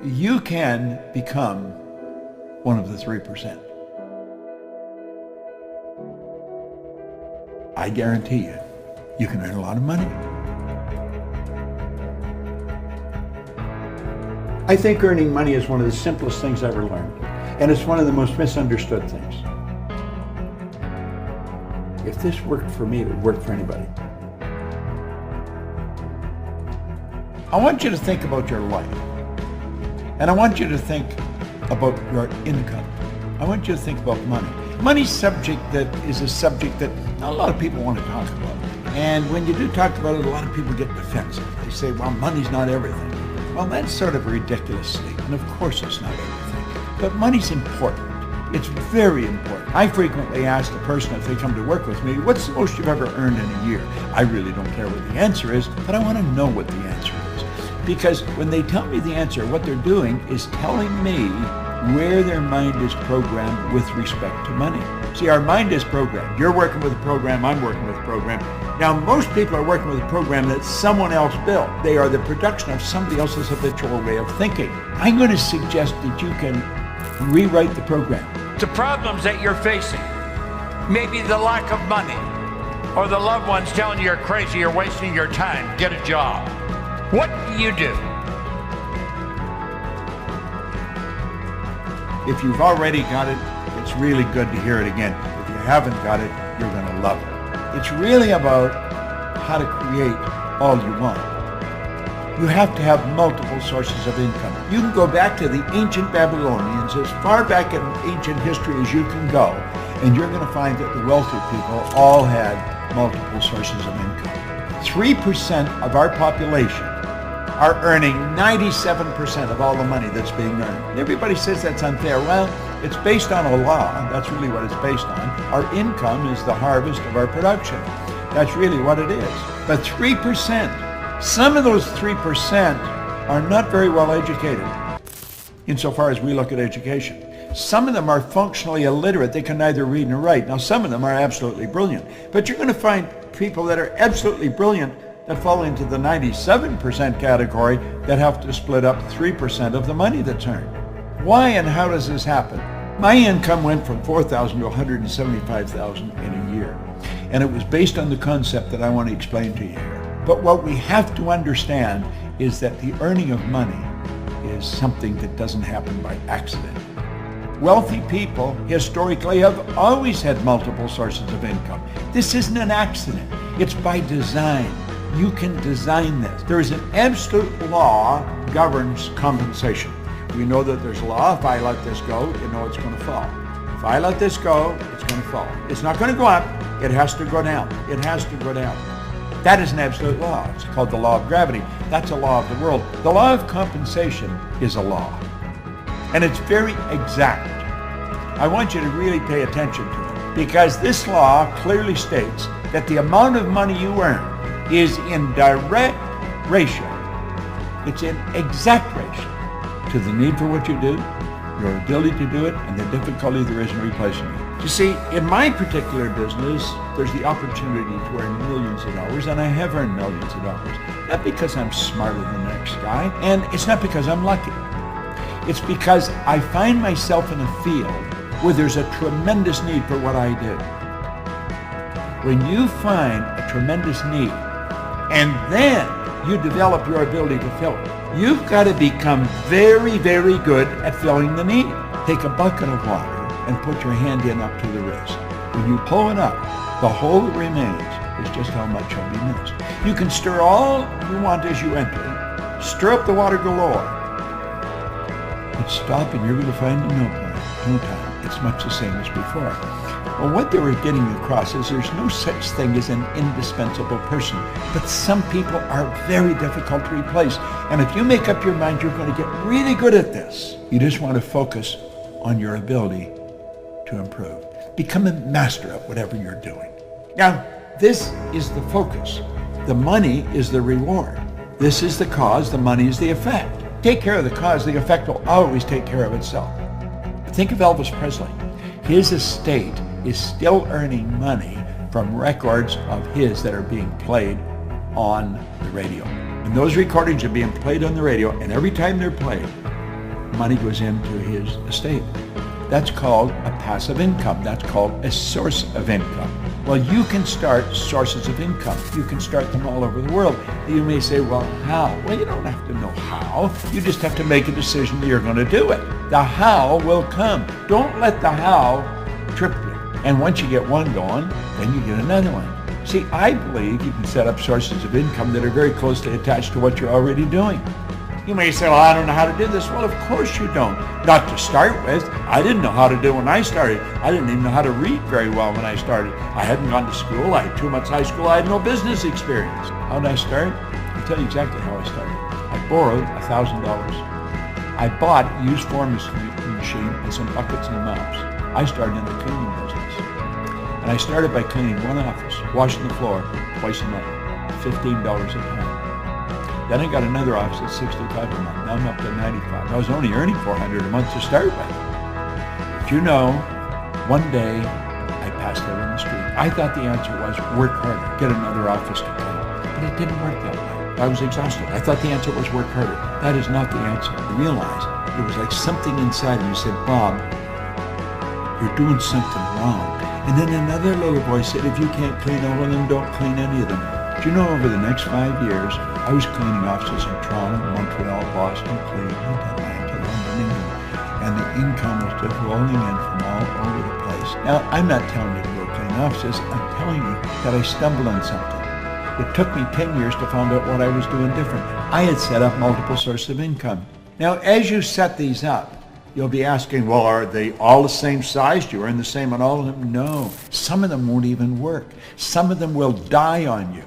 you can become one of the 3%. I guarantee you, you can earn a lot of money. I think earning money is one of the simplest things I ever learned, and it's one of the most misunderstood things. If this worked for me, it would work for anybody. I want you to think about your life, and I want you to think about your income. I want you to think about money. Money's subject that is a subject that not a lot of people want to talk about. And when you do talk about it, a lot of people get defensive. They say, well, money's not everything. Well, that's sort of a ridiculous statement. Of course it's not everything. But money's important. It's very important. I frequently ask the person if they come to work with me, what's the most you've ever earned in a year? I really don't care what the answer is, but I want to know what the answer is. Because when they tell me the answer, what they're doing is telling me where their mind is programmed with respect to money. See, our mind is programmed. You're working with a program, I'm working with a program. Now, most people are working with a program that someone else built. They are the production of somebody else's habitual way of thinking. I'm going to suggest that you can rewrite the program. The problems that you're facing, maybe the lack of money, or the loved ones telling you you're crazy, you're wasting your time, get a job. What do you do? If you've already got it, it's really good to hear it again. If you haven't got it, you're going to love it. It's really about how to create all you want. You have to have multiple sources of income. You can go back to the ancient Babylonians, as far back in ancient history as you can go, and you're going to find that the wealthy people all had multiple sources of income. 3% of our population are earning 97% of all the money that's being earned. Everybody says that's unfair. Well, it's based on a law. That's really what it's based on. Our income is the harvest of our production. That's really what it is. But 3%, some of those 3% are not very well educated insofar as we look at education. Some of them are functionally illiterate. They can neither read nor write. Now, some of them are absolutely brilliant. But you're going to find people that are absolutely brilliant that fall into the 97% category that have to split up 3% of the money that's earned. Why and how does this happen? My income went from $4,000 to $175,000 in a year. And it was based on the concept that I want to explain to you here. But what we have to understand is that the earning of money is something that doesn't happen by accident. Wealthy people historically have always had multiple sources of income. This isn't an accident. It's by design. You can design this. There is an absolute law governs compensation. We know that there's a law. If I let this go, you know it's going to fall. If I let this go, it's going to fall. It's not going to go up. It has to go down. It has to go down. That is an absolute law. It's called the law of gravity. That's a law of the world. The law of compensation is a law. And it's very exact. I want you to really pay attention to it, because this law clearly states that the amount of money you earn is in direct ratio. It's in exact ratio to the need for what you do, your ability to do it, and the difficulty there is in replacing it. You see, in my particular business, there's the opportunity to earn millions of dollars, and I have earned millions of dollars. Not because I'm smarter than the next guy, and it's not because I'm lucky. It's because I find myself in a field where there's a tremendous need for what I do. When you find a tremendous need, and then you develop your ability to fill it, you've got to become very, very good at filling the need. Take a bucket of water and put your hand in up to the wrist. When you pull it up, the hole that remains is just how much will be missed. You can stir all you want as you enter. Stir up the water galore. But stop and you're going to find no time. It's much the same as before. Well, what they were getting across is there's no such thing as an indispensable person, but some people are very difficult to replace. And if you make up your mind you're going to get really good at this, you just want to focus on your ability to improve. Become a master at whatever you're doing. Now, this is the focus. The money is the reward. This is the cause, the money is the effect. Take care of the cause, the effect will always take care of itself. Think of Elvis Presley. His estate is still earning money from records of his that are being played on the radio. And those recordings are being played on the radio, and every time they're played, money goes into his estate. That's called a passive income. That's called a source of income. Well, you can start sources of income. You can start them all over the world. You may say, well, how? Well, you don't have to know how. You just have to make a decision that you're going to do it. The how will come. Don't let the how trip you. And once you get one going, then you get another one. See, I believe you can set up sources of income that are very closely attached to what you're already doing. You may say, well, I don't know how to do this. Well, of course you don't. Not to start with. I didn't know how to do it when I started. I didn't even know how to read very well when I started. I hadn't gone to school. I had 2 months high school. I had no business experience. How did I start? I'll tell you exactly how I started. I borrowed $1,000. I bought a used forming machine and some buckets and mops. I started in the cleaning business. And I started by cleaning one office, washing the floor twice a month, $15 a time. Then I got another office at $65 a month. Now I'm up to $95. I was only earning $400 a month to start with. But you know, one day I passed out on the street. I thought the answer was work harder, get another office to clean. But it didn't work that way. I was exhausted. I thought the answer was work harder. That is not the answer. I realized it was like something inside me said, Bob, you're doing something wrong. And then another little voice said, if you can't clean all of them, don't clean any of them. Do you know, over the next 5 years, I was cleaning offices in Toronto, Montreal, Boston, Cleveland, Atlanta, London, and the income was just rolling in from all over the place. Now, I'm not telling you to go clean offices. I'm telling you that I stumbled on something. It took me 10 years to find out what I was doing different. I had set up multiple sources of income. Now, as you set these up, you'll be asking, well, are they all the same size? Do you earn the same on all of them? No. Some of them won't even work. Some of them will die on you.